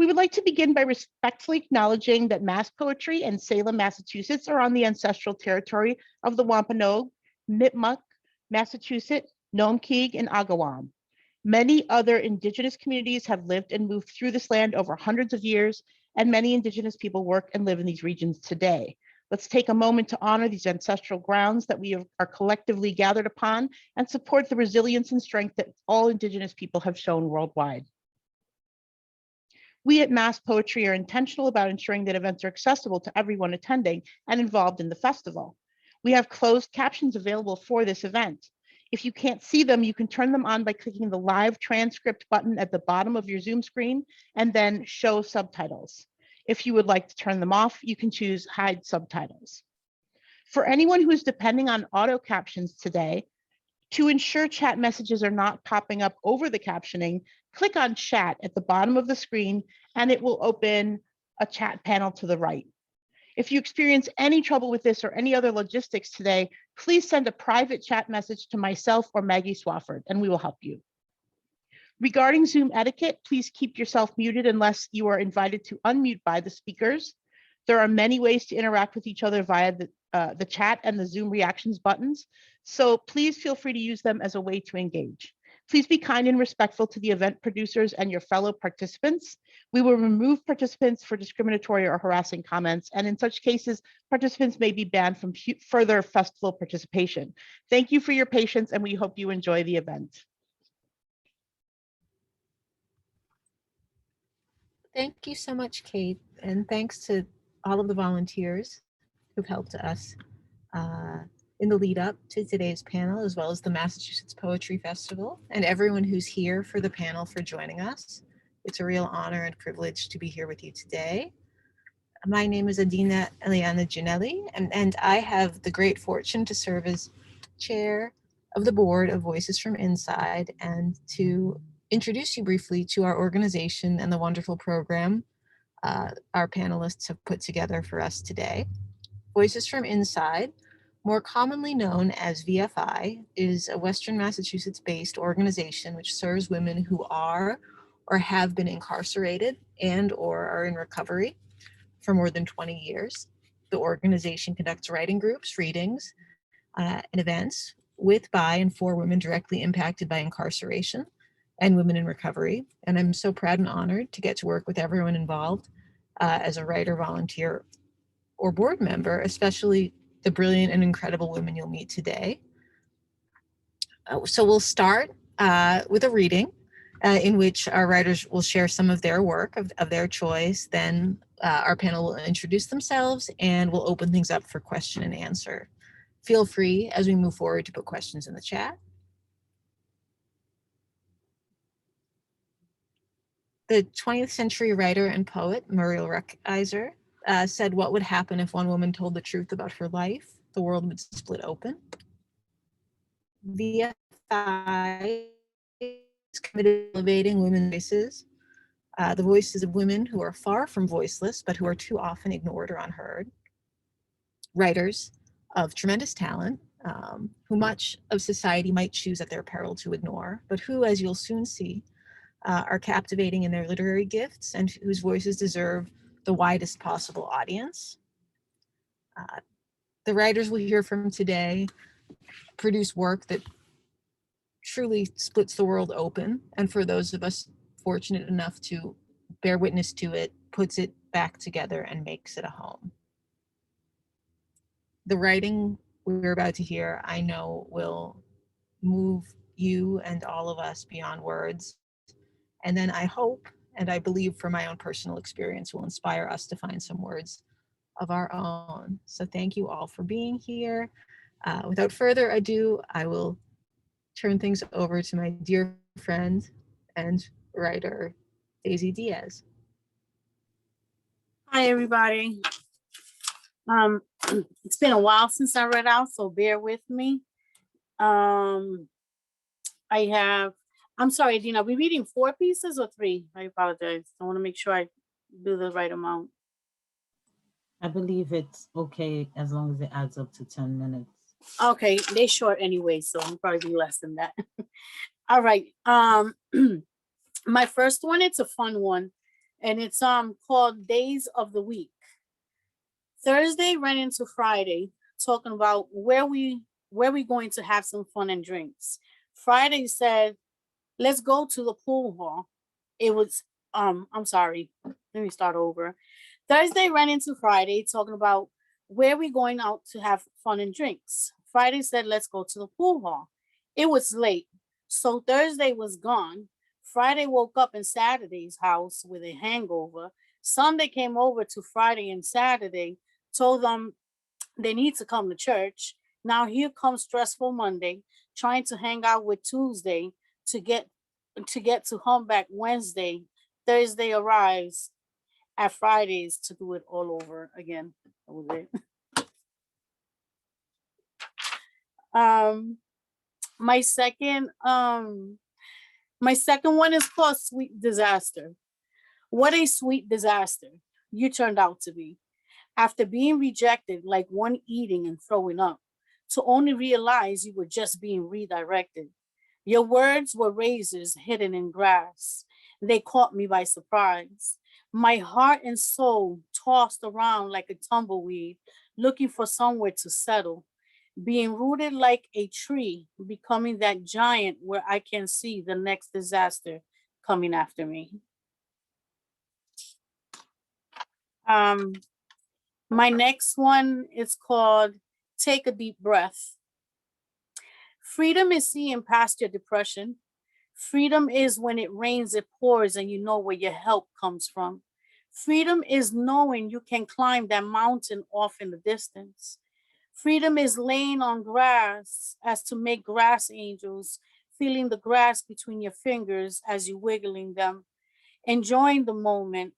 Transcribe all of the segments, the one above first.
We would like to begin by respectfully acknowledging that Mass Poetry and Salem, Massachusetts are on the ancestral territory of the Wampanoag, Nipmuc, Massachusetts, Nomekeeg, and Agawam. Many other Indigenous communities have lived and moved through this land over hundreds of years, and many Indigenous people work and live in these regions today. Let's take a moment to honor these ancestral grounds that we are collectively gathered upon and support the resilience and strength that all Indigenous people have shown worldwide. We at Mass Poetry are intentional about ensuring that events are accessible to everyone attending and involved in the festival. We have closed captions available for this event. If you can't see them, you can turn them on by clicking the live transcript button at the bottom of your Zoom screen and then show subtitles. If you would like to turn them off, you can choose hide subtitles. For anyone who is depending on auto captions today, to ensure chat messages are not popping up over the captioning, click on chat at the bottom of the screen and it will open a chat panel to the right. If you experience any trouble with this or any other logistics today, please send a private chat message to myself or Maggie Swafford and we will help you. Regarding Zoom etiquette, please keep yourself muted unless you are invited to unmute by the speakers. There are many ways to interact with each other via the chat and the Zoom reactions buttons, so please feel free to use them as a way to engage. Please be kind and respectful to the event producers and your fellow participants. We will remove participants for discriminatory or harassing comments, and in such cases, participants may be banned from further festival participation. Thank you for your patience, and we hope you enjoy the event. Thank you so much, Kate, and thanks to all of the volunteers who've helped us in the lead up to today's panel, as well as the Massachusetts Poetry Festival, and everyone who's here for the panel for joining us. It's a real honor and privilege to be here with you today. My name is Adina Eliana Ginelli, and I have the great fortune to serve as chair of the board of Voices from Inside and to introduce you briefly to our organization and the wonderful program our panelists have put together for us today. Voices from Inside, more commonly known as VFI, is a Western Massachusetts-based organization which serves women who are or have been incarcerated and or are in recovery for more than 20 years. The organization conducts writing groups, readings, and events with, by, and for women directly impacted by incarceration and women in recovery. And I'm so proud and honored to get to work with everyone involved as a writer, volunteer, or board member, especially the brilliant and incredible women you'll meet today. So we'll start with a reading in which our writers will share some of their work of their choice. Then our panel will introduce themselves and we'll open things up for question and answer. Feel free as we move forward to put questions in the chat. The 20th century writer and poet Muriel Rukeyser said, "What would happen if one woman told the truth about her life? The world would split open." VFI is committed to elevating women's voices, the voices of women who are far from voiceless, but who are too often ignored or unheard. Writers of tremendous talent, who much of society might choose at their peril to ignore, but who, as you'll soon see, are captivating in their literary gifts and whose voices deserve the widest possible audience. The writers we'll hear from today produce work that truly splits the world open, and for those of us fortunate enough to bear witness to it, puts it back together and makes it a home. The writing we're about to hear, I know, will move you and all of us beyond words. And then I hope, and I believe from my own personal experience, will inspire us to find some words of our own. So thank you all for being here. Without further ado, I will turn things over to my dear friend and writer, Daisy Diaz. Hi, everybody. It's been a while since I read out, so bear with me. I'm sorry, Dina, are we reading 4 pieces or 3? I apologize. I want to make sure I do the right amount. I believe it's okay as long as it adds up to 10 minutes. Okay, they're short anyway, so it'll probably be less than that. All right. My first one, it's a fun one. and it's called Days of the Week. Thursday ran into Friday, talking about where we going to have some fun and drinks. Friday said, let's go to the pool hall. It was I'm sorry, let me start over. Thursday ran into Friday, talking about where we going out to have fun and drinks. Friday said, let's go to the pool hall. It was late, so Thursday was gone. Friday woke up in Saturday's house with a hangover. Sunday came over to Friday and Saturday, told them they need to come to church. Now here comes stressful Monday, trying to hang out with Tuesday to get to humpback Wednesday. Thursday arrives at Fridays to do it all over again. That was it. Um, my second one is called Sweet Disaster. What a sweet disaster you turned out to be. After being rejected like one eating and throwing up, to only realize you were just being redirected. Your words were razors hidden in grass. They caught me by surprise. My heart and soul tossed around like a tumbleweed, looking for somewhere to settle, being rooted like a tree, becoming that giant where I can see the next disaster coming after me. Um, my next one is called Take a Deep Breath. Freedom is seeing past your depression. Freedom is when it rains, it pours, and you know where your help comes from. Freedom is knowing you can climb that mountain off in the distance. Freedom is laying on grass as to make grass angels, feeling the grass between your fingers as you wiggling them, enjoying the moment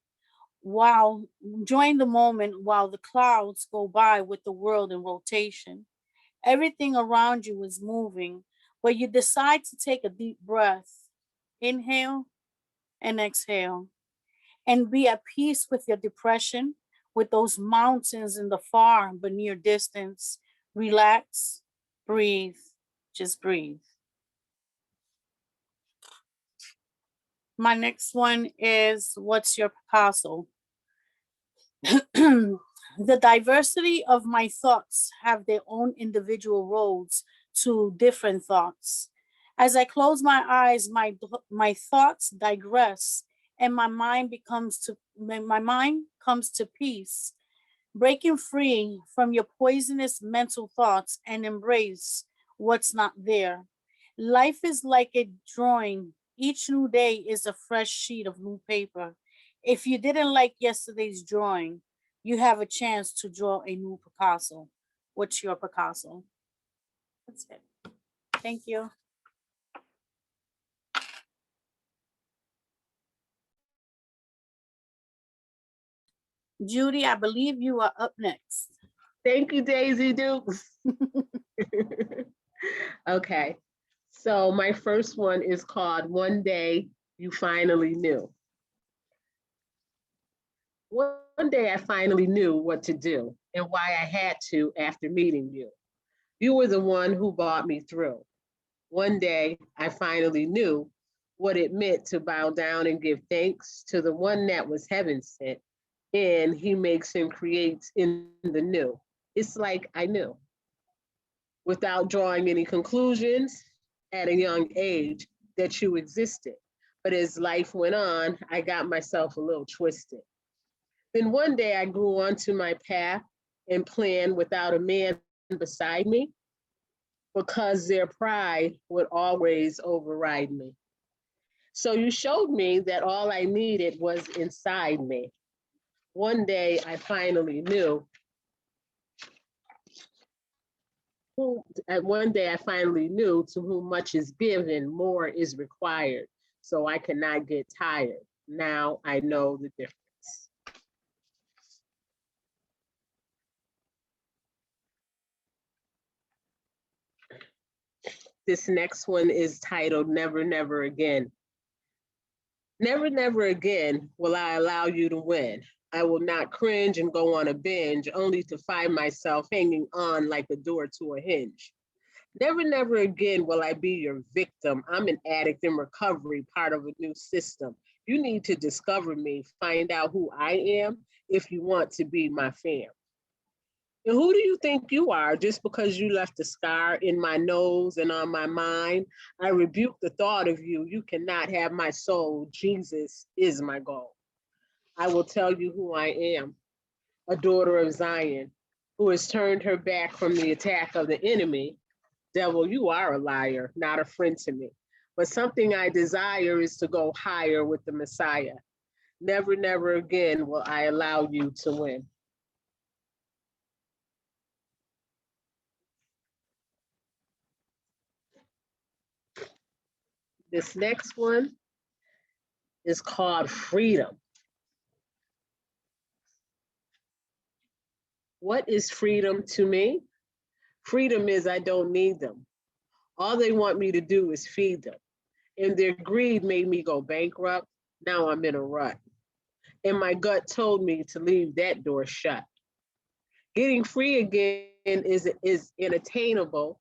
while the clouds go by with the world in rotation. Everything around you is moving, but you decide to take a deep breath. Inhale and exhale, and be at peace with your depression, with those mountains in the far but near distance. Relax, breathe, just breathe. My next one is What's Your Picasso? The diversity of my thoughts have their own individual roads to different thoughts. As I close my eyes, my thoughts digress, and my mind comes to peace, breaking free from your poisonous mental thoughts and embrace what's not there. Life is like a drawing. Each new day is a fresh sheet of new paper. If you didn't like yesterday's drawing, you have a chance to draw a new Picasso. What's your Picasso? That's it. Thank you. Judy, I believe you are up next. Thank you, Daisy Dukes. Okay, so my first one is called One Day You Finally Knew. One day I finally knew what to do and why I had to after meeting you. You were the one who brought me through. One day I finally knew what it meant to bow down and give thanks to the one that was heaven sent, and he makes and creates in the new. It's like I knew. Without drawing any conclusions at a young age that you existed. But as life went on, I got myself a little twisted. Then one day I grew onto my path and planned without a man beside me because their pride would always override me. So you showed me that all I needed was inside me. One day I finally knew one day I finally knew to whom much is given, more is required. So I cannot get tired. Now I know the difference. This next one is titled Never, Never Again. Never, never again will I allow you to win. I will not cringe and go on a binge only to find myself hanging on like a door to a hinge. Never, never again will I be your victim. I'm an addict in recovery, part of a new system. You need to discover me, find out who I am if you want to be my fam. And who do you think you are just because you left a scar in my nose and on my mind? I rebuke the thought of you. You cannot have my soul. Jesus is my goal. I will tell you who I am, a daughter of Zion, who has turned her back from the attack of the enemy. Devil, you are a liar, not a friend to me. But something I desire is to go higher with the Messiah. Never, never again will I allow you to win. This next one is called Freedom. What is freedom to me? Freedom is I don't need them. All they want me to do is feed them. And their greed made me go bankrupt. Now I'm in a rut. And my gut told me to leave that door shut. Getting free again is unattainable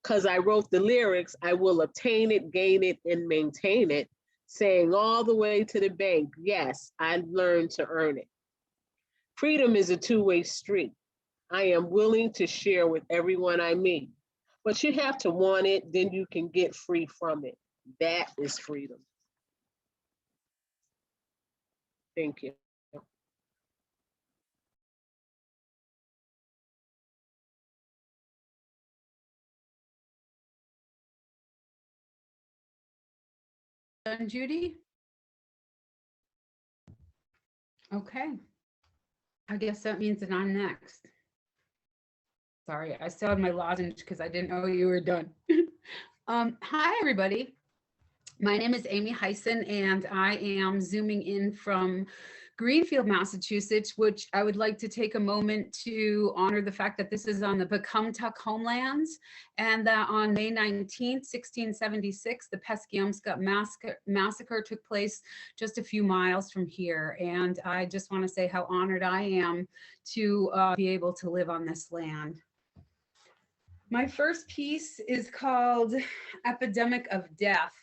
because I wrote the lyrics, I will obtain it, gain it, and maintain it, saying all the way to the bank, yes, I learned to earn it. Freedom is a two-way street. I am willing to share with everyone I meet, but you have to want it, then you can get free from it. That is freedom. Thank you. Done, Judy? Okay. I guess that means that I'm next. Sorry, I still had my lozenge because I didn't know you were done. Hi, everybody. My name is Amy Heisen, and I am zooming in from Greenfield, Massachusetts, which I would like to take a moment to honor the fact that this is on the Pecumtuck homelands, and that on May 19th, 1676, the Peskiumscut massacre took place just a few miles from here. And I just want to say how honored I am to be able to live on this land. My first piece is called Epidemic of Death.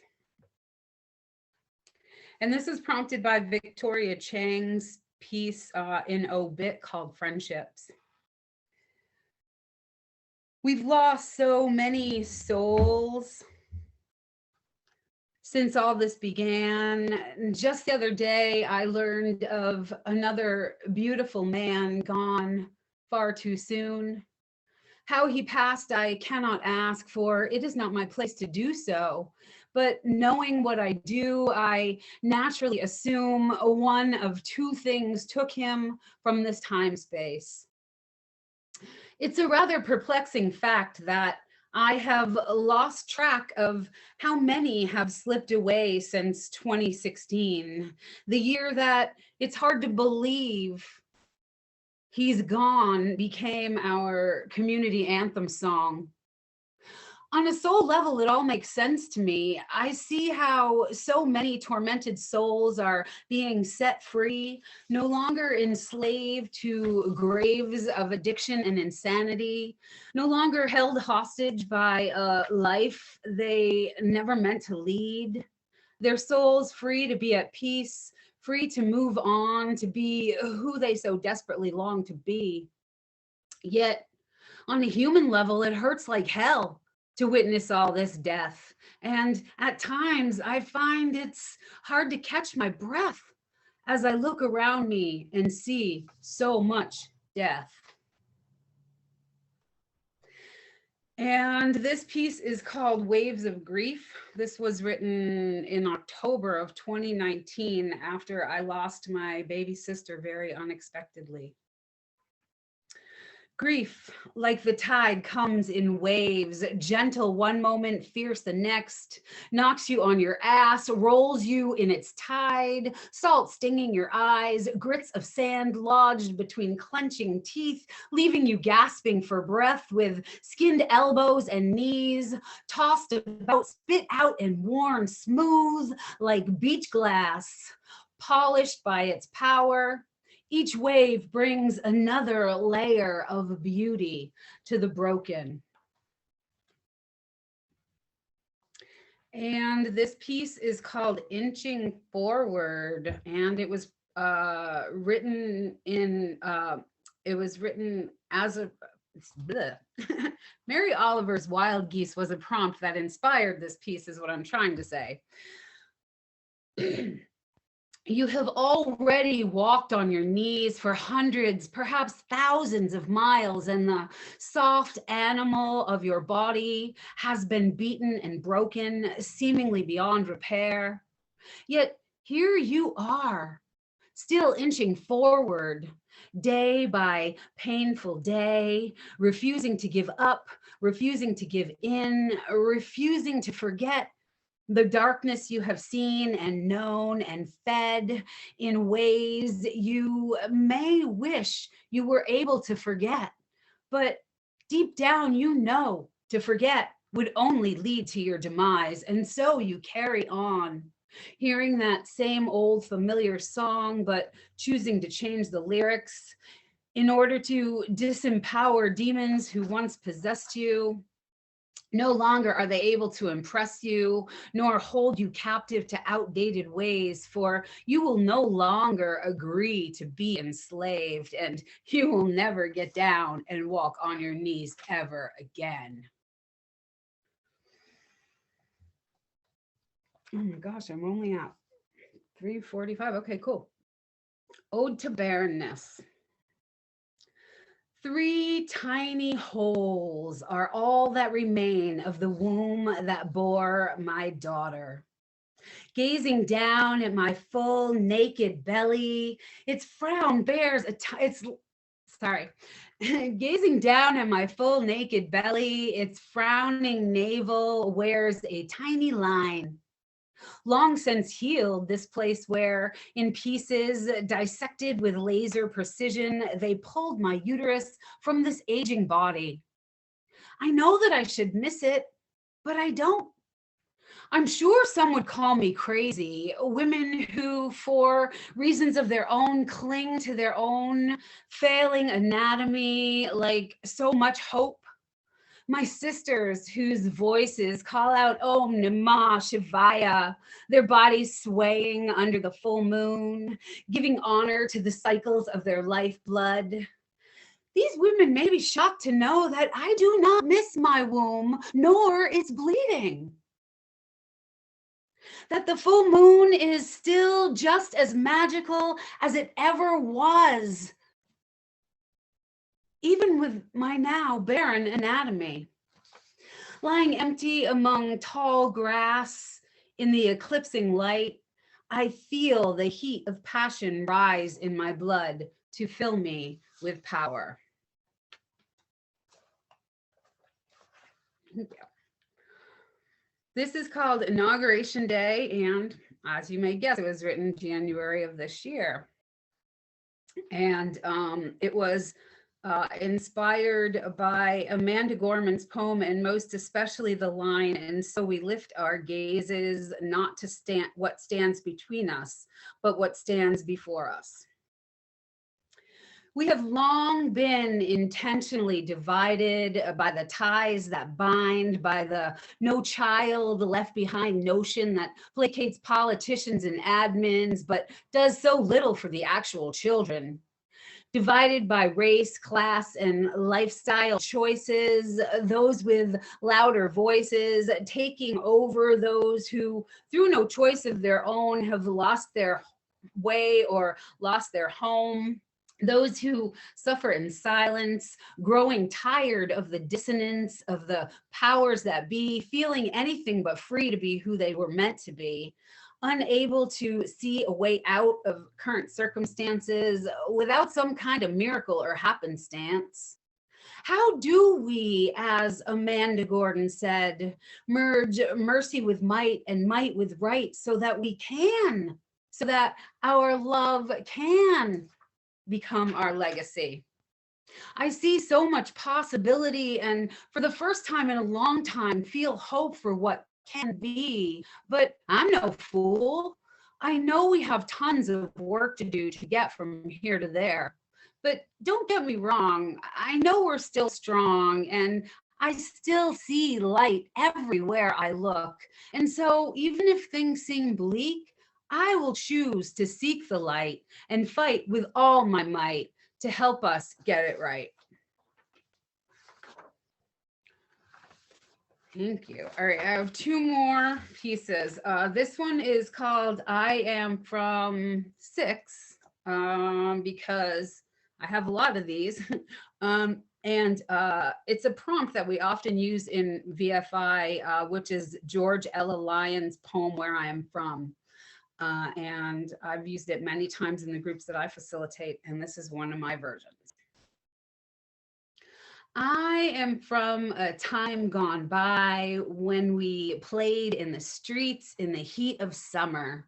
And this is prompted by Victoria Chang's piece in Obit called Friendships. We've lost so many souls since all this began. Just the other day, I learned of another beautiful man gone far too soon. How he passed, I cannot ask, for it is not my place to do so. But knowing what I do, I naturally assume one of two things took him from this time space. It's a rather perplexing fact that I have lost track of how many have slipped away since 2016, the year that it's hard to believe He's Gone became our community anthem song. On a soul level, it all makes sense to me. I see how so many tormented souls are being set free, no longer enslaved to graves of addiction and insanity, no longer held hostage by a life they never meant to lead. Their souls free to be at peace, free to move on, to be who they so desperately long to be. Yet, on a human level, it hurts like hell to witness all this death. And at times, I find it's hard to catch my breath as I look around me and see so much death. And this piece is called Waves of Grief. This was written in October of 2019 after I lost my baby sister very unexpectedly. Grief, like the tide, comes in waves, gentle one moment, fierce the next, knocks you on your ass, rolls you in its tide, salt stinging your eyes, grits of sand lodged between clenching teeth, leaving you gasping for breath with skinned elbows and knees, tossed about, spit out and worn smooth like beach glass, polished by its power. Each wave brings another layer of beauty to the broken. And this piece is called Inching Forward, and it was written in, it was written as a, bleh. Mary Oliver's Wild Geese was a prompt that inspired this piece, is what I'm trying to say. You have already walked on your knees for hundreds, perhaps thousands of miles, and the soft animal of your body has been beaten and broken, seemingly beyond repair. Yet here you are, still inching forward, day by painful day, refusing to give up, refusing to give in, refusing to forget the darkness you have seen and known and fed in ways you may wish you were able to forget. But deep down, you know to forget would only lead to your demise. And so you carry on, hearing that same old familiar song, but choosing to change the lyrics in order to disempower demons who once possessed you. No longer are they able to impress you, nor hold you captive to outdated ways, for you will no longer agree to be enslaved, and you will never get down and walk on your knees ever again. Oh my gosh, I'm only at 3:45. Okay, cool. Ode to Barrenness. 3 tiny holes are all that remain of the womb that bore my daughter. Gazing down at my full naked belly, its frown bears Gazing down at my full naked belly, its frowning navel wears a tiny line. Long since healed, this place where, in pieces dissected with laser precision, they pulled my uterus from this aging body. I know that I should miss it, but I don't. I'm sure some would call me crazy. Women who, for reasons of their own, cling to their own failing anatomy like so much hope. My sisters whose voices call out Om Namah Shivaya, their bodies swaying under the full moon, giving honor to the cycles of their lifeblood. These women may be shocked to know that I do not miss my womb, nor its bleeding. That the full moon is still just as magical as it ever was, even with my now barren anatomy. Lying empty among tall grass in the eclipsing light, I feel the heat of passion rise in my blood to fill me with power. This is called Inauguration Day, and as you may guess, it was written January of this year. And it was inspired by Amanda Gorman's poem, and most especially the line, "And so we lift our gazes not to stand what stands between us, but what stands before us." We have long been intentionally divided by the ties that bind, by the no child left behind notion that placates politicians and admins, but does so little for the actual children. Divided by race, class, and lifestyle choices, those with louder voices taking over those who, through no choice of their own, have lost their way or lost their home. Those who suffer in silence, growing tired of the dissonance of the powers that be, feeling anything but free to be who they were meant to be, unable to see a way out of current circumstances without some kind of miracle or happenstance. How do we, as Amanda Gordon said, merge mercy with might and might with right so that our love can become our legacy? I see so much possibility, and for the first time in a long time, feel hope for what can be. But I'm no fool. I know we have tons of work to do to get from here to there. But don't get me wrong, I know we're still strong, and I still see light everywhere I look. And so even if things seem bleak, I will choose to seek the light and fight with all my might to help us get it right. Thank you. All right, I have two more pieces. This one is called I Am From Six, because I have a lot of these. And it's a prompt that we often use in VFI, which is George Ella Lyon's poem, Where I Am From. And I've used it many times in the groups that I facilitate, and this is one of my versions. I am from a time gone by when we played in the streets in the heat of summer.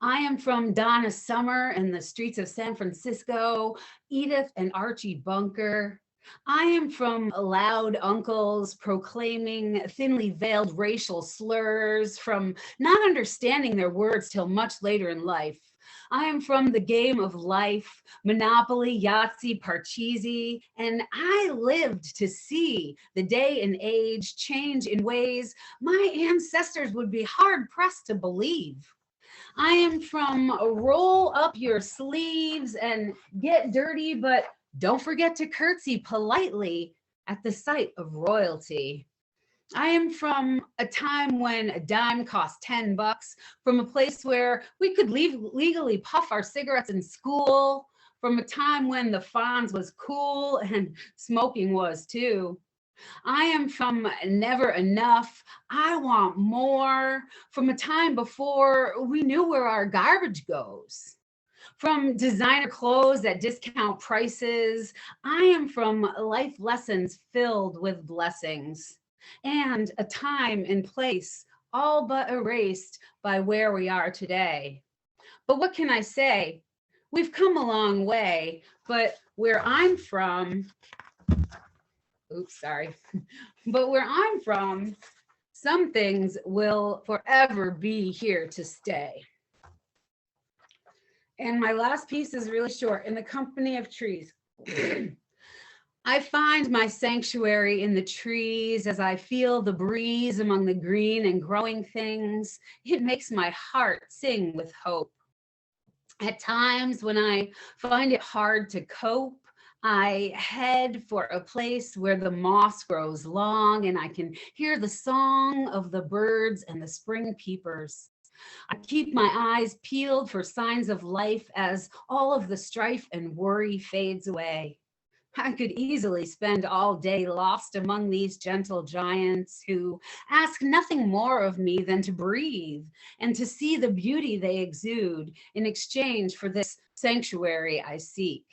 I am from Donna Summer and the streets of San Francisco, Edith and Archie Bunker. I am from loud uncles proclaiming thinly veiled racial slurs, from not understanding their words till much later in life. I am from the game of life, Monopoly, Yahtzee, Parcheesi, and I lived to see the day and age change in ways my ancestors would be hard pressed to believe. I am from roll up your sleeves and get dirty, but don't forget to curtsy politely at the sight of royalty. I am from a time when a dime cost $10, from a place where we could legally puff our cigarettes in school, from a time when the Fonz was cool and smoking was too. I am from never enough, I want more, from a time before we knew where our garbage goes. From designer clothes at discount prices, I am from life lessons filled with blessings, and a time and place all but erased by where we are today. But what can I say? We've come a long way, but where I'm from, but where I'm from, some things will forever be here to stay. And my last piece is really short. In the company of trees. I find my sanctuary in the trees as I feel the breeze among the green and growing things. It makes my heart sing with hope. At times when I find it hard to cope, I head for a place where the moss grows long and I can hear the song of the birds and the spring peepers. I keep my eyes peeled for signs of life as all of the strife and worry fades away. I could easily spend all day lost among these gentle giants who ask nothing more of me than to breathe and to see the beauty they exude in exchange for this sanctuary I seek.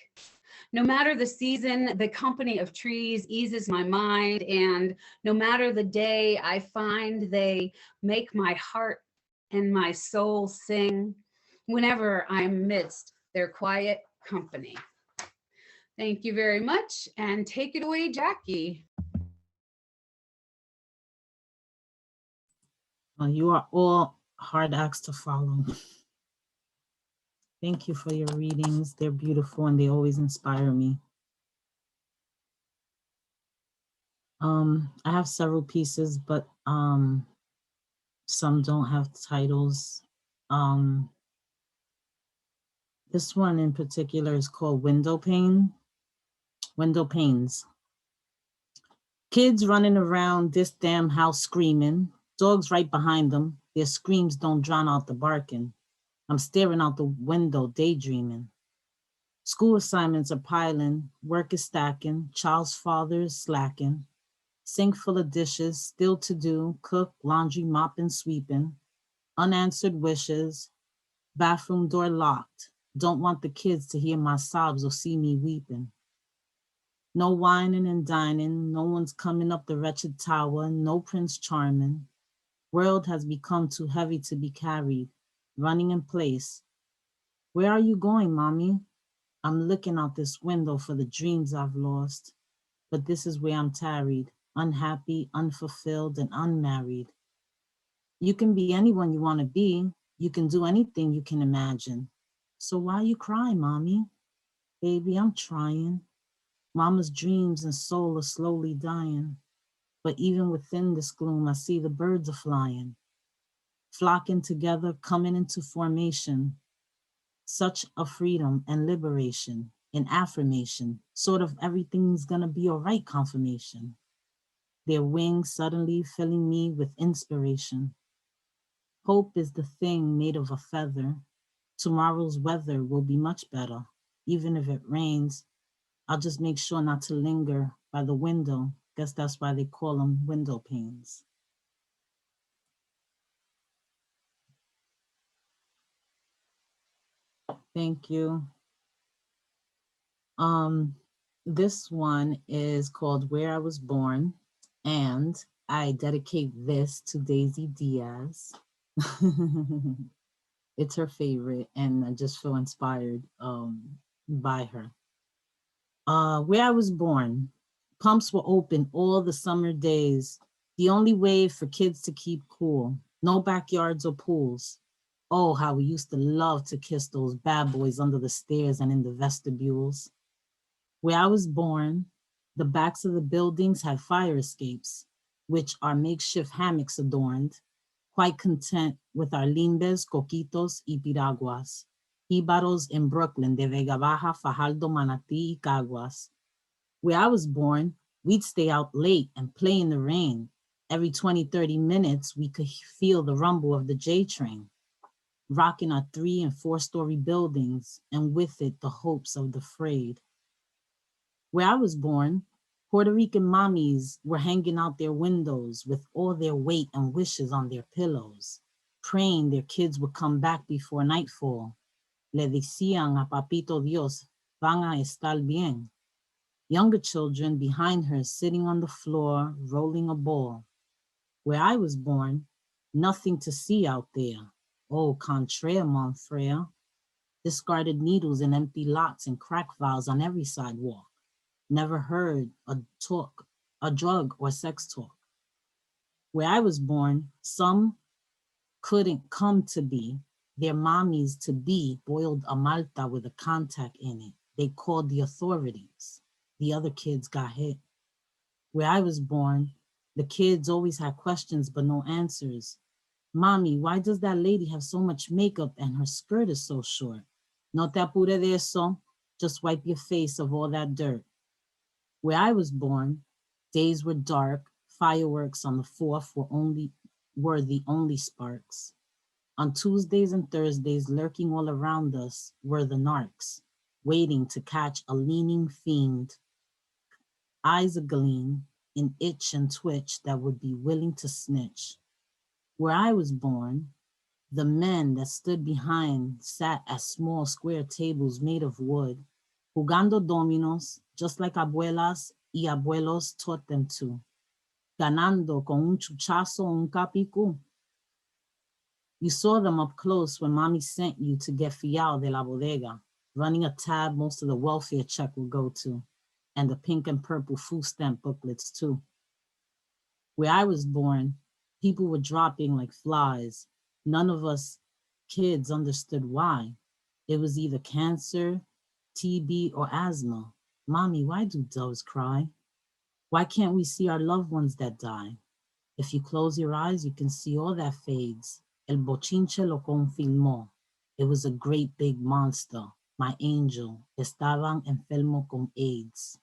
No matter the season, the company of trees eases my mind, and no matter the day, I find they make my heart and my soul sing whenever I'm amidst their quiet company. Thank you very much, and take it away, Jackie. Well, you are all hard acts to follow. Thank you for your readings. They're beautiful and they always inspire me. I have several pieces, but some don't have titles. This one in particular is called Window Panes. Kids running around this damn house screaming, dogs right behind them. Their screams don't drown out the barking. I'm staring out the window, daydreaming. School assignments are piling, work is stacking, child's father is slacking. Sink full of dishes, still to do, cook, laundry, mopping, sweeping. Unanswered wishes, bathroom door locked. Don't want the kids to hear my sobs or see me weeping. No whining and dining, no one's coming up the wretched tower, no Prince Charming. World has become too heavy to be carried, running in place. Where are you going, mommy? I'm looking out this window for the dreams I've lost, but this is where I'm tarried, unhappy, unfulfilled, and unmarried. You can be anyone you want to be. You can do anything you can imagine. So why you cry, mommy? Baby, I'm trying. Mama's dreams and soul are slowly dying. But even within this gloom, I see the birds are flying, flocking together, coming into formation. Such a freedom and liberation, an affirmation, sort of everything's gonna be all right confirmation. Their wings suddenly filling me with inspiration. Hope is the thing made of a feather. Tomorrow's weather will be much better. Even if it rains, I'll just make sure not to linger by the window. Guess that's why they call them window panes. Thank you. This one is called Where I Was Born, and I dedicate this to Daisy Diaz. It's her favorite, and I just feel inspired by her. Where I was born, pumps were open all the summer days. The only way for kids to keep cool. No backyards or pools. Oh, how we used to love to kiss those bad boys under the stairs and in the vestibules. Where I was born, the backs of the buildings had fire escapes, which our makeshift hammocks adorned, quite content with our limbes, coquitos, y piraguas. Ibaros in Brooklyn, de Vega Baja, Fajardo, Manatí, y Caguas. Where I was born, we'd stay out late and play in the rain. Every 20, 30 minutes, we could feel the rumble of the J train, rocking our 3- and 4-story buildings, and with it, the hopes of the frayed. Where I was born, Puerto Rican mommies were hanging out their windows with all their weight and wishes on their pillows, praying their kids would come back before nightfall. Le decían a Papito Dios, van a estar bien. Younger children behind her sitting on the floor, rolling a ball. Where I was born, nothing to see out there. Oh, contraire, mon frere. Discarded needles in empty lots and crack vials on every sidewalk. Never heard a drug or sex talk. Where I was born, some couldn't come to be. Their mommies to be boiled a malta with a contact in it. They called the authorities. The other kids got hit. Where I was born, the kids always had questions but no answers. Mommy, why does that lady have so much makeup and her skirt is so short? No te apure de eso. Just wipe your face of all that dirt. Where I was born, days were dark, fireworks on the 4th were the only sparks. On Tuesdays and Thursdays, lurking all around us were the narcs, waiting to catch a leaning fiend. Eyes agleam, an itch and twitch that would be willing to snitch. Where I was born, the men that stood behind sat at small square tables made of wood, jugando dominos, just like abuelas y abuelos taught them to, ganando con un chuchazo, un capicú. You saw them up close when mommy sent you to get fiao de la bodega, running a tab most of the welfare check will go to, and the pink and purple food stamp booklets too. Where I was born, people were dropping like flies. None of us kids understood why. It was either cancer, TB, or asthma. Mommy, why do doves cry? Why can't we see our loved ones that die? If you close your eyes, you can see all that fades. El bochinche lo confirmó. It was a great big monster. My angel. Estaban enfermo con AIDS.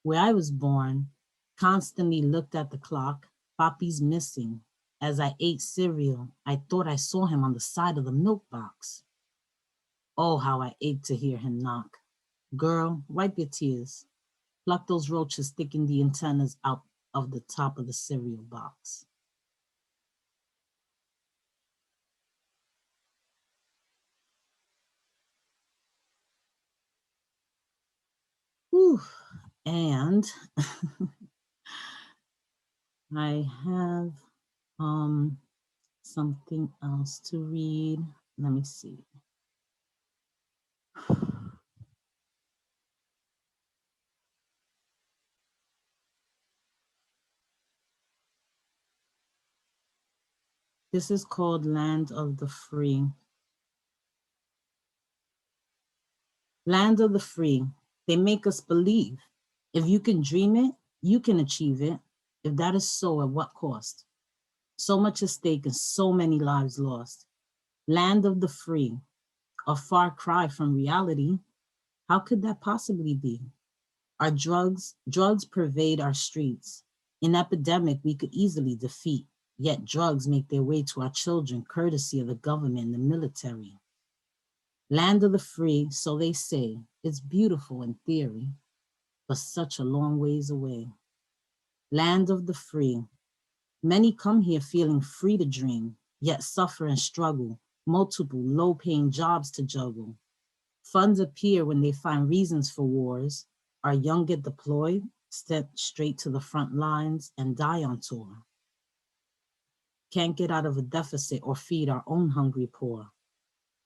Where I was born, constantly looked at the clock. Papi's missing. As I ate cereal, I thought I saw him on the side of the milk box. Oh, how I ached to hear him knock. Girl, wipe your tears. Pluck those roaches sticking the antennas out of the top of the cereal box. Whew. And I have something else to read. Let me see. This is called Land of the Free. Land of the free. They make us believe. If you can dream it, you can achieve it. If that is so, at what cost? So much at stake and so many lives lost. Land of the free, a far cry from reality. How could that possibly be? Our drugs pervade our streets. An epidemic we could easily defeat, yet drugs make their way to our children courtesy of the government and the military. Land of the free, so they say, it's beautiful in theory, but such a long ways away. Land of the free, many come here feeling free to dream, yet suffer and struggle, multiple low-paying jobs to juggle. Funds appear when they find reasons for wars. Our young get deployed, step straight to the front lines and die on tour. Can't get out of a deficit or feed our own hungry poor.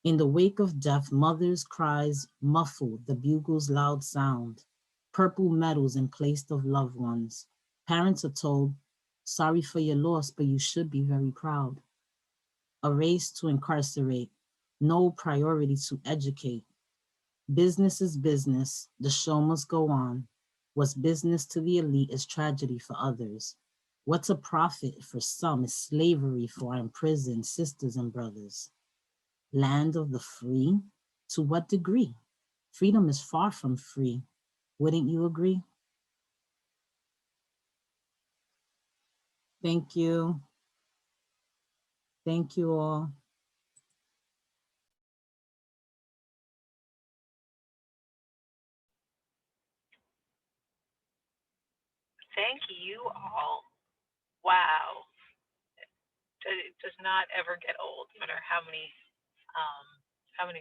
In the wake of death, mothers' cries muffle the bugle's loud sound. Purple medals in place of loved ones. Parents are told, sorry for your loss, but you should be very proud. A race to incarcerate, no priority to educate. Business is business, the show must go on. What's business to the elite is tragedy for others. What's a profit for some is slavery for our imprisoned sisters and brothers. Land of the free? To what degree? Freedom is far from free. Wouldn't you agree? Thank you. Thank you all. Thank you all. Wow. It does not ever get old, no matter how many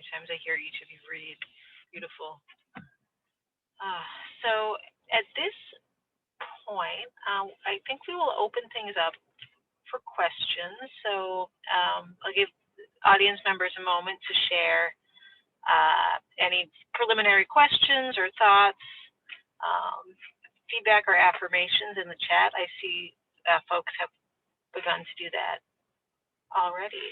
times I hear each of you read. Beautiful. So at this point, I think we will open things up for questions. So I'll give audience members a moment to share any preliminary questions or thoughts, feedback or affirmations in the chat. I see folks have begun to do that already.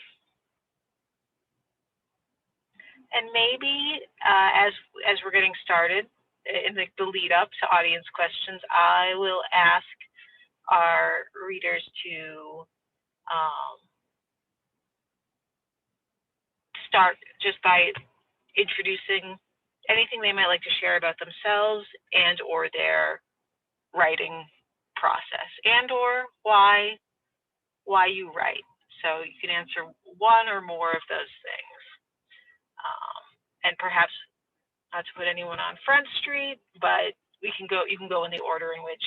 And maybe as we're getting started in the lead up to audience questions, I will ask our readers to start just by introducing anything they might like to share about themselves and or their writing process and or why you write. So you can answer one or more of those things. And perhaps not to put anyone on Front Street, but you can go in the order in which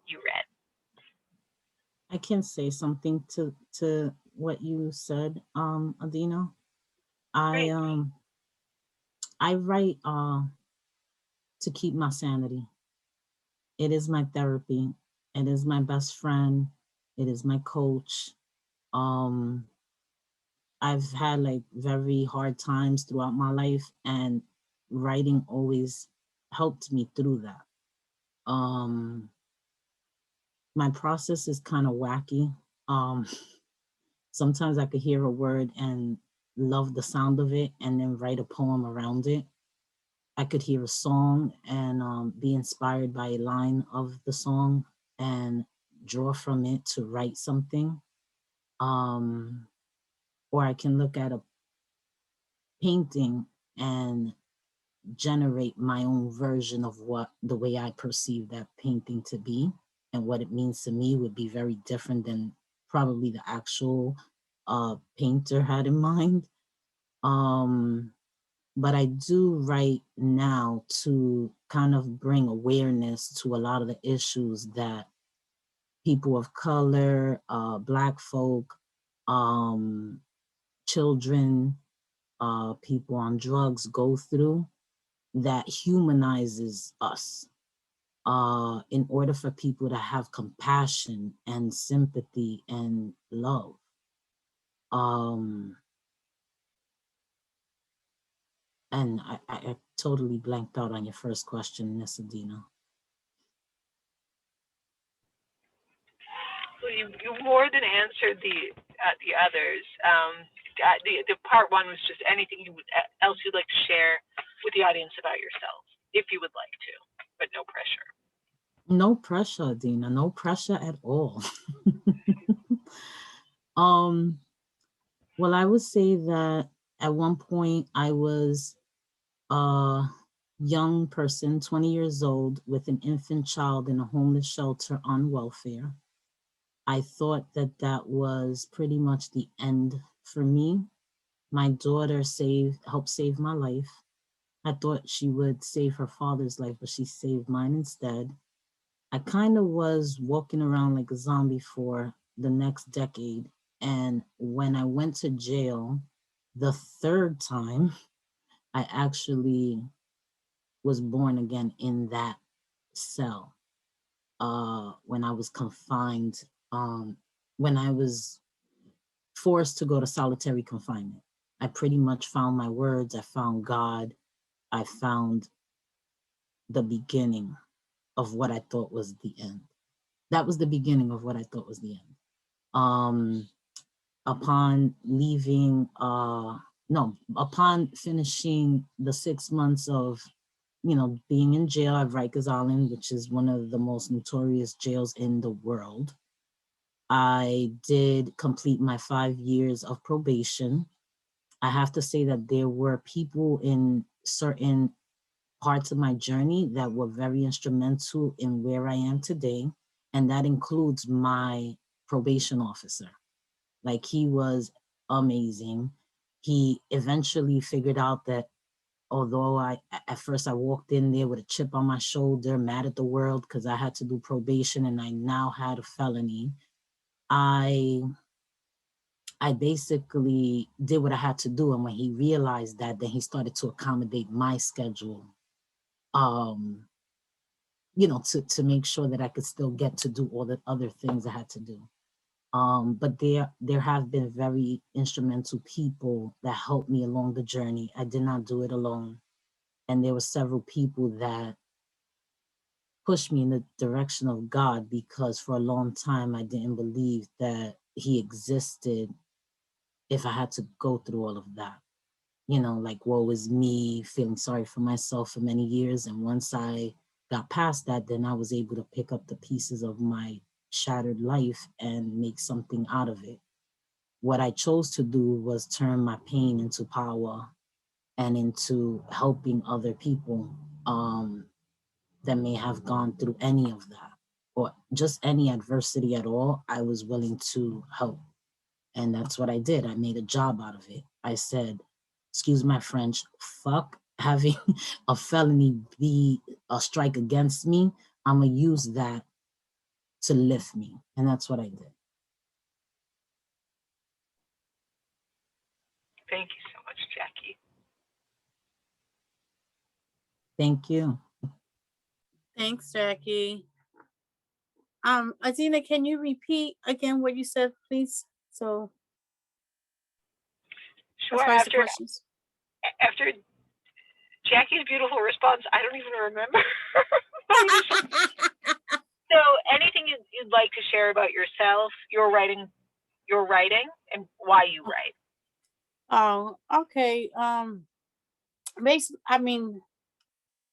you read. I can say something to what you said, Adina. Great. I write to keep my sanity. It is my therapy. It is my best friend. It is my coach. I've had like very hard times throughout my life, and writing always helped me through that. My process is kind of wacky. Sometimes I could hear a word and love the sound of it and then write a poem around it. I could hear a song and be inspired by a line of the song and draw from it to write something. Or I can look at a painting and generate my own version of what the way I perceive that painting to be, and what it means to me would be very different than probably the actual painter had in mind. But I do write now to kind of bring awareness to a lot of the issues that people of color, Black folk, children, people on drugs go through, that humanizes us in order for people to have compassion and sympathy and love. And I totally blanked out on your first question, Miss Adina. Well, you more than answered the others. The part one was just anything else you'd like to share with the audience about yourself, if you would like to, but no pressure. No pressure, Dina. No pressure at all. Well, I would say that at one point I was a young person, 20 years old, with an infant child in a homeless shelter on welfare. I thought that that was pretty much the end for me. My daughter helped save my life. I thought she would save her father's life, but she saved mine instead. I kind of was walking around like a zombie for the next decade. And when I went to jail the third time, I actually was born again in that cell. When I was confined, when I was forced to go to solitary confinement, I pretty much found my words. I found God. I found the beginning of what I thought was the end. That was the beginning of what I thought was the end. Upon leaving, no, upon finishing the 6 months of, being in jail at Rikers Island, which is one of the most notorious jails in the world, I did complete my 5 years of probation. I have to say that there were people in certain parts of my journey that were very instrumental in where I am today. And that includes my probation officer. Like, he was amazing. He eventually figured out that although at first I walked in there with a chip on my shoulder, mad at the world because I had to do probation and I now had a felony, I basically did what I had to do. And when he realized that, then he started to accommodate my schedule, to make sure that I could still get to do all the other things I had to do. But there have been very instrumental people that helped me along the journey. I did not do it alone. And there were several people that pushed me in the direction of God, because for a long time I didn't believe that he existed if I had to go through all of that. Like, woe is me, feeling sorry for myself for many years. And once I got past that, then I was able to pick up the pieces of my shattered life and make something out of it. What I chose to do was turn my pain into power and into helping other people that may have gone through any of that or just any adversity at all. I was willing to help. And that's what I did. I made a job out of it. I said, excuse my French, fuck having a felony be a strike against me. I'm going to use that to lift me. And that's what I did. Thank you so much, Jackie. Thank you. Thanks, Jackie. Adina, can you repeat again what you said, please? So Sure. as far as the After Jackie's beautiful response, I don't even remember. So, anything you'd like to share about yourself, your writing, and why you write? Oh, okay.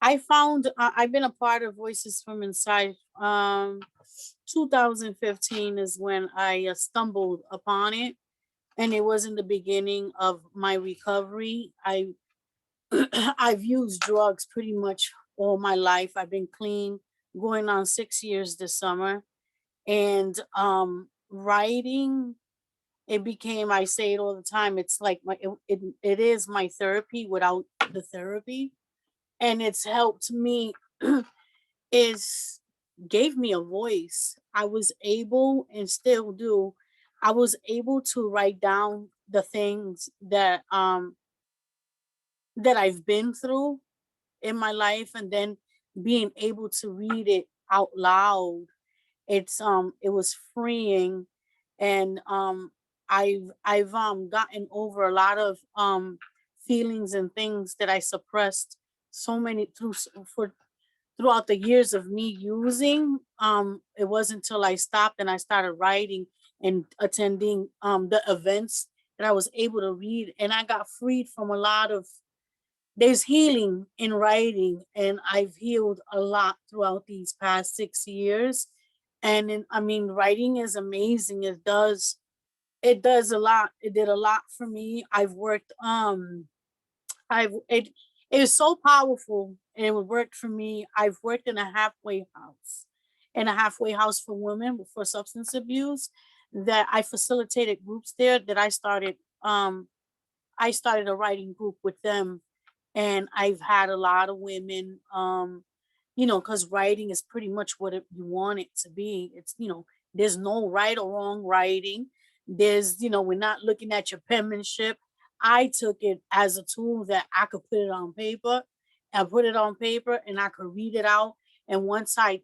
I found I've been a part of Voices from Inside. 2015 is when I stumbled upon it, and it was in the beginning of my recovery. I've used drugs pretty much all my life. I've been clean, going on 6 years this summer, and writing. It became, I say it all the time, it's like it is my therapy without the therapy, and it's helped me. Is gave me a voice. I was able, and still do, I was able to write down the things that I've been through in my life, and then being able to read it out loud. It was freeing, and I've gotten over a lot of feelings and things that I suppressed so many throughout the years of me using. It wasn't until I stopped and I started writing and attending the events that I was able to read, and I got freed from a lot of there's healing in writing, and I've healed a lot throughout these past 6 years. I mean, writing is amazing. It does a lot. It did a lot for me. I've worked, it is so powerful, and it worked for me. I've worked in a halfway house for women for substance abuse, that I facilitated groups there, that I started a writing group with them, and I've had a lot of women, because writing is pretty much what you want it to be. It's, there's no right or wrong writing. We're not looking at your penmanship. I took it as a tool that I could put it on paper. I put it on paper and I could read it out. And once I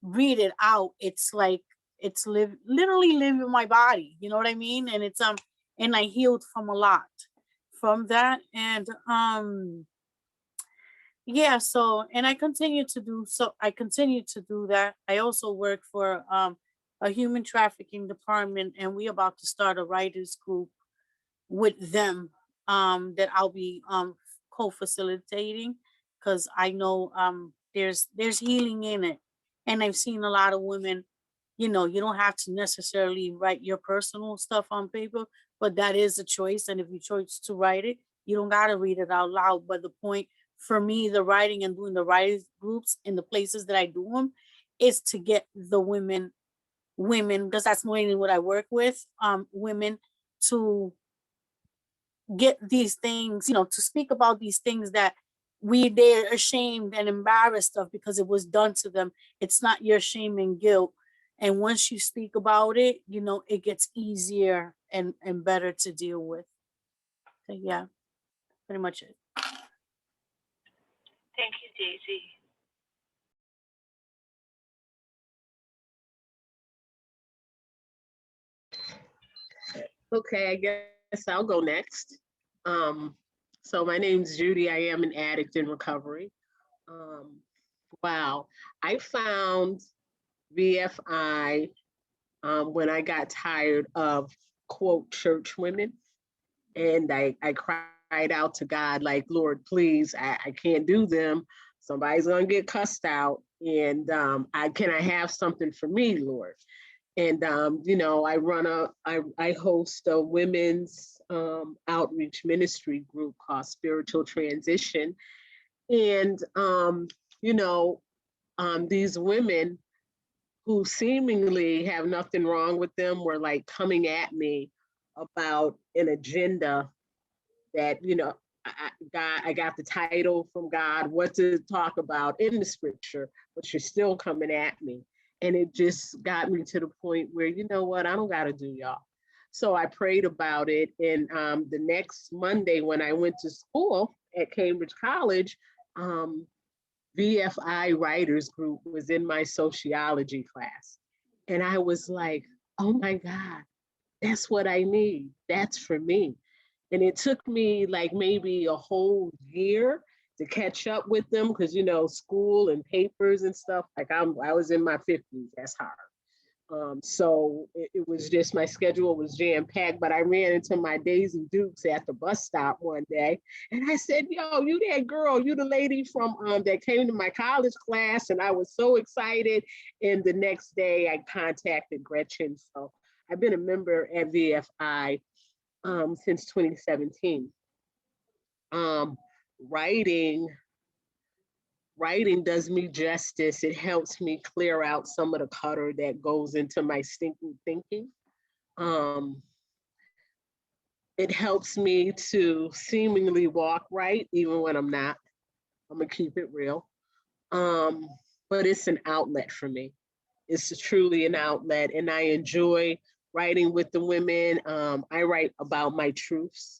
read it out, it's like literally living my body. You know what I mean? And and I healed from a lot from that. And yeah, so, and I continue to do that. I also work for a human trafficking department, and we about to start a writers group with them, that I'll be co-facilitating, because I know there's healing in it. And I've seen a lot of women, you don't have to necessarily write your personal stuff on paper, but that is a choice. And if you choose to write it, you don't got to read it out loud. But the point for me, the writing and doing the writers groups in the places that I do them, is to get the women, because that's mainly what I work with, women, to get these things, to speak about these things that they're ashamed and embarrassed of because it was done to them. It's not your shame and guilt. And once you speak about it, it gets easier and better to deal with. So yeah, pretty much it. Thank you, Daisy. Okay, I guess I'll go next. So my name's Judy. I am an addict in recovery. Wow, I found VFI when I got tired of, quote, church women. And I cried out to God, like, Lord, please, I can't do them. Somebody's gonna get cussed out. And can I have something for me, Lord? And I host a women's outreach ministry group called Spiritual Transition. And these women who seemingly have nothing wrong with them were like coming at me about an agenda that, I got the title from God, what to talk about in the scripture, but you're still coming at me. And it just got me to the point where, you know what, I don't got to do y'all. So I prayed about it. And the next Monday when I went to school at Cambridge College, VFI Writers Group was in my sociology class. And I was like, oh my God, that's what I need. That's for me. And it took me like maybe a whole year to catch up with them because, school and papers and stuff, like I was in my 50s, that's hard. So it was just, my schedule was jam-packed, but I ran into my Daisy Dukes at the bus stop one day. And I said, yo, you that girl, you the lady from that came to my college class. And I was so excited. And the next day I contacted Gretchen. So I've been a member at VFI since 2017. Writing does me justice. It helps me clear out some of the clutter that goes into my stinking thinking. It helps me to seemingly walk right, even when I'm not. I'm gonna keep it real. But it's an outlet for me. It's truly an outlet, and I enjoy writing with the women. I write about my truths,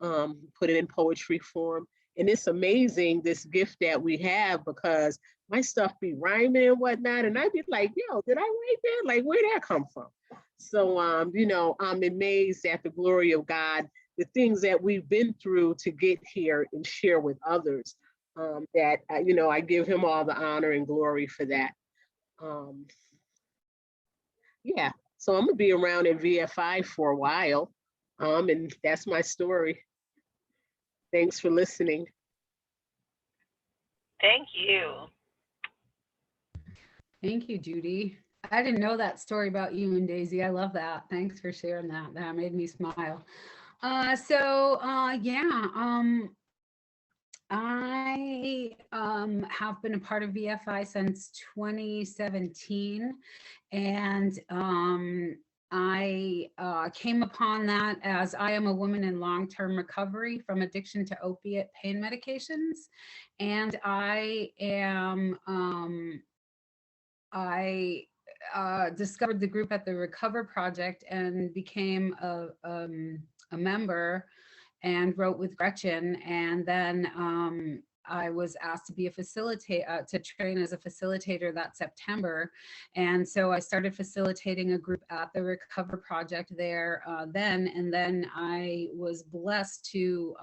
put it in poetry form. And it's amazing, this gift that we have, because my stuff be rhyming and whatnot. And I'd be like, yo, did I write that? Like, where'd that come from? So, I'm amazed at the glory of God, the things that we've been through to get here and share with others. I give him all the honor and glory for that. Yeah, so I'm gonna be around at VFI for a while. And that's my story. Thanks for listening. Thank you. Thank you, Judy. I didn't know that story about you and Daisy. I love that. Thanks for sharing that. That made me smile. I have been a part of VFI since 2017, and I came upon that as I am a woman in long-term recovery from addiction to opiate pain medications, and I discovered the group at the Recover Project and became a member and wrote with Gretchen. And then I was asked to be a facilitator, to train as a facilitator that September. And so I started facilitating a group at the Recover Project there then. And then I was blessed to,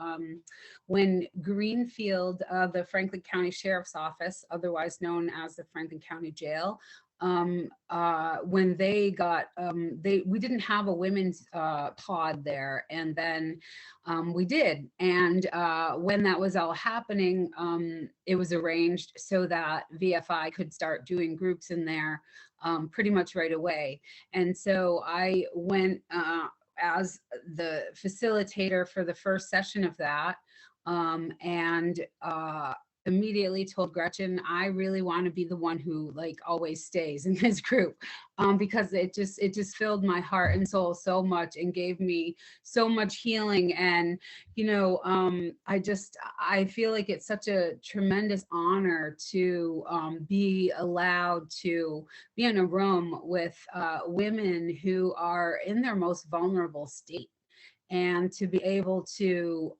when Greenfield, the Franklin County Sheriff's Office, otherwise known as the Franklin County Jail, when they got, we didn't have a women's pod there, and then we did. And when that was all happening, it was arranged so that VFI could start doing groups in there pretty much right away. And so I went as the facilitator for the first session of that, and immediately told Gretchen, I really want to be the one who like always stays in this group, because it just filled my heart and soul so much and gave me so much healing. And you know, I feel like it's such a tremendous honor to be allowed to be in a room with women who are in their most vulnerable state, and to be able to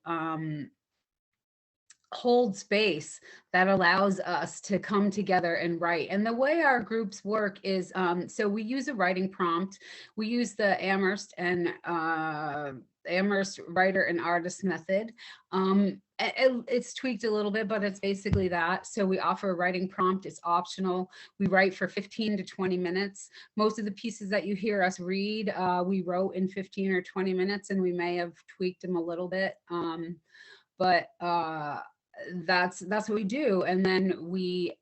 hold space that allows us to come together and write. And the way our groups work is, so we use a writing prompt. We use the Amherst Writer and Artist method. It's tweaked a little bit, but it's basically that. So we offer a writing prompt. It's optional. We write for 15 to 20 minutes. Most of the pieces that you hear us read, we wrote in 15 or 20 minutes, and we may have tweaked them a little bit. But that's what we do. And then we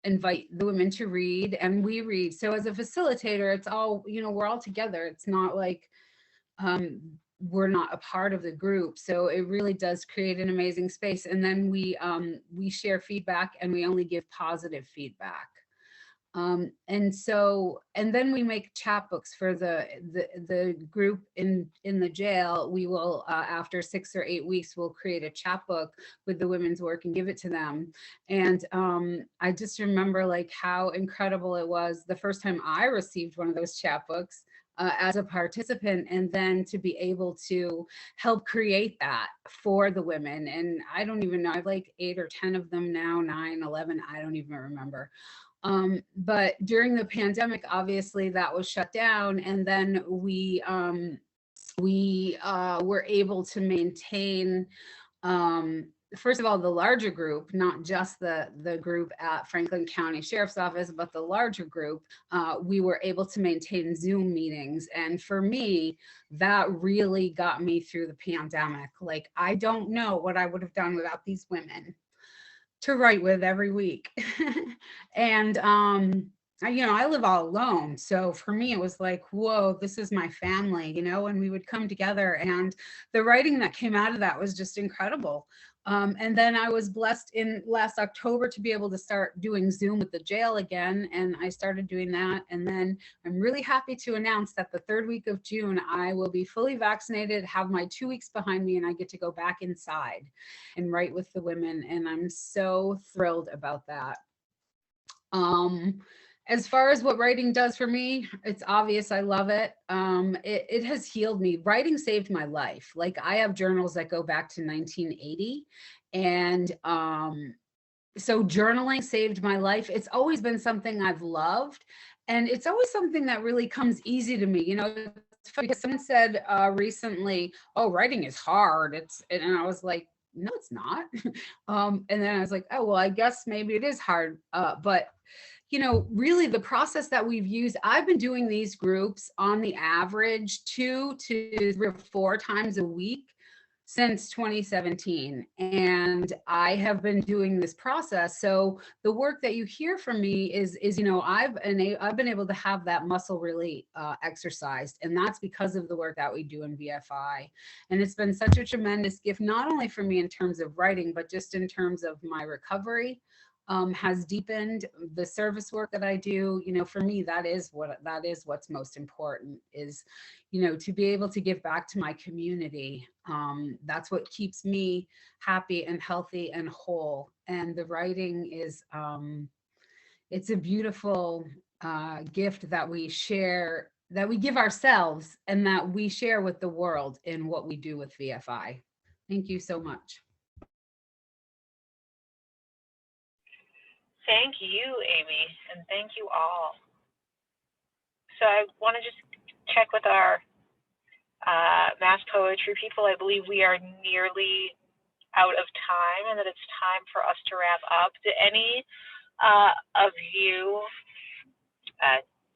invite the women to read, and we read. So as a facilitator, it's all, you know, we're all together. It's not like we're not a part of the group. So it really does create an amazing space. And then we share feedback, and we only give positive feedback. And then we make chapbooks for the group in the jail. We will, after 6 or 8 weeks, we'll create a chapbook with the women's work and give it to them. And I just remember like how incredible it was the first time I received one of those chapbooks as a participant, and then to be able to help create that for the women. And I don't even know, I have like 8 or 10 of them now, 9, 11, I don't even remember. But during the pandemic, obviously that was shut down. And then we were able to maintain, first of all, the larger group, not just the group at Franklin County Sheriff's Office, but the larger group. We were able to maintain Zoom meetings. And for me, that really got me through the pandemic. Like, I don't know what I would have done without these women to write with every week. And you know, I live all alone. So for me, it was like, whoa, this is my family, you know, and we would come together, and the writing that came out of that was just incredible. And then I was blessed in last October to be able to start doing Zoom with the jail again. And I started doing that. And then I'm really happy to announce that the 3rd week of June, I will be fully vaccinated, have my 2 weeks behind me, and I get to go back inside and write with the women. And I'm so thrilled about that. As far as what writing does for me, it's obvious I love it. It has healed me. Writing saved my life. Like, I have journals that go back to 1980. And so journaling saved my life. It's always been something I've loved. And it's always something that really comes easy to me. You know, it's funny because someone said recently, oh, writing is hard. And I was like, no, it's not. And then I was like, oh, well, I guess maybe it is hard. But you know, really the process that we've used, I've been doing these groups on the average 2 to 3 or 4 times a week since 2017, and I have been doing this process. So the work that you hear from me is I've been able to have that muscle really exercised, and that's because of the work that we do in VFI. And it's been such a tremendous gift, not only for me in terms of writing, but just in terms of my recovery. Has deepened the service work that I do. For me, that is what's most important, is to be able to give back to my community. That's what keeps me happy and healthy and whole. And the writing is it's a beautiful gift that we share, that we give ourselves, and that we share with the world in what we do with VFI. Thank you so much. Thank you, Amy, and thank you all. So I want to just check with our mass poetry people. I believe we are nearly out of time and that it's time for us to wrap up. Do any of you,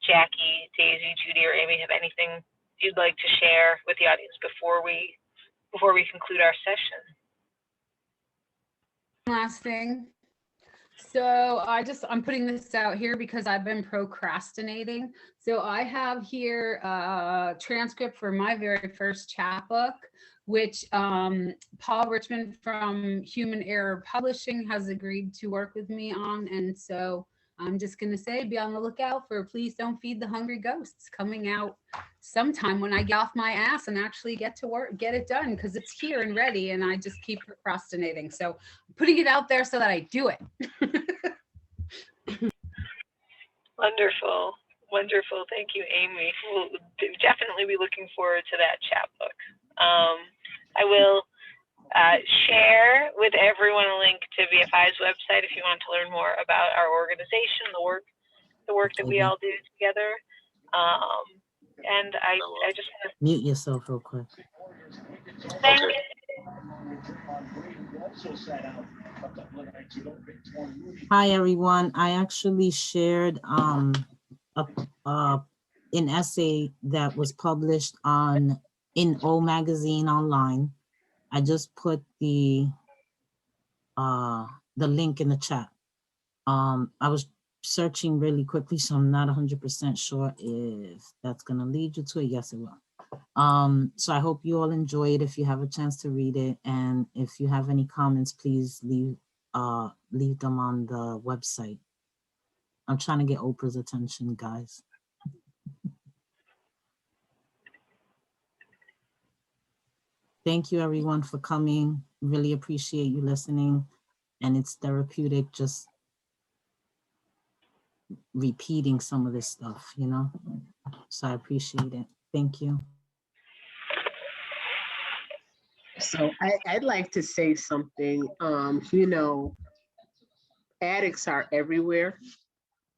Jackie, Daisy, Judy, or Amy, have anything you'd like to share with the audience before we conclude our session? Last thing. So I'm putting this out here because I've been procrastinating. So I have here a transcript for my very first chapbook, which Paul Richmond from Human Error Publishing has agreed to work with me on. And so I'm just going to say, be on the lookout for Please Don't Feed the Hungry Ghosts, coming out sometime when I get off my ass and actually get to work, get it done, because it's here and ready, and I just keep procrastinating. So I'm putting it out there so that I do it. Wonderful. Wonderful. Thank you, Amy. We'll definitely be looking forward to that chapbook. I will share with everyone a link to VFI's website if you want to learn more about our organization, the work that we all do together. And I just want to mute yourself real quick. Thank you. Hi everyone. I actually shared an essay that was published in O Magazine online. I just put the link in the chat. I was searching really quickly, so I'm not 100% sure if that's gonna lead you to it. Yes, it will. So I hope you all enjoy it if you have a chance to read it. And if you have any comments, please leave them on the website. I'm trying to get Oprah's attention, guys. Thank you everyone for coming. Really appreciate you listening. And it's therapeutic just repeating some of this stuff, So I appreciate it. Thank you. So I'd like to say something. Addicts are everywhere.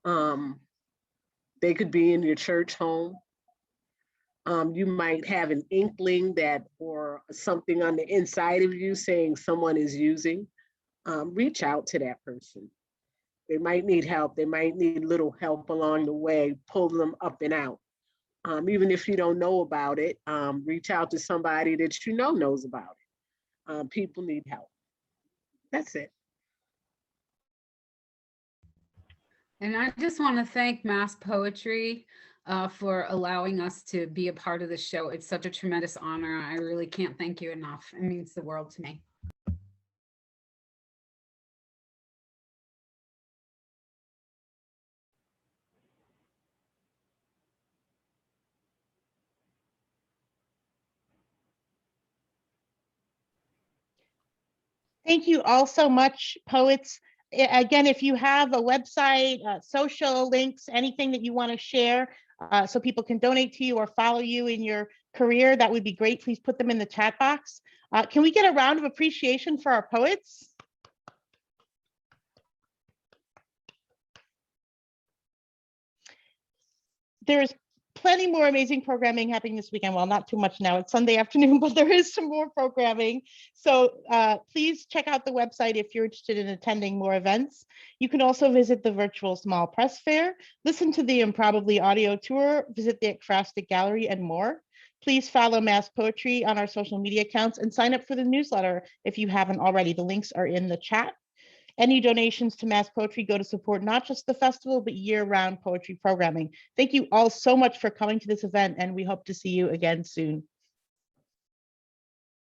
They could be in your church home. You might have an inkling that, or something on the inside of you saying someone is using. Reach out to that person. They might need help. They might need little help along the way. Pull them up and out. Even if you don't know about it, reach out to somebody that you know knows about it. People need help. That's it. And I just want to thank Mass Poetry for allowing us to be a part of the show. It's such a tremendous honor. I really can't thank you enough. It means the world to me. Thank you all so much, poets. Again, if you have a website, social links, anything that you want to share so people can donate to you or follow you in your career, that would be great. Please put them in the chat box. Can we get a round of appreciation for our poets? There's plenty more amazing programming happening this weekend. Well, not too much now. It's Sunday afternoon, but there is some more programming. So please check out the website if you're interested in attending more events. You can also visit the virtual Small Press Fair, listen to the Improbably audio tour, visit the Ekphrastic Gallery, and more. Please follow Mass Poetry on our social media accounts and sign up for the newsletter if you haven't already. The links are in the chat. Any donations to Mass Poetry go to support not just the festival, but year-round poetry programming. Thank you all so much for coming to this event, and we hope to see you again soon.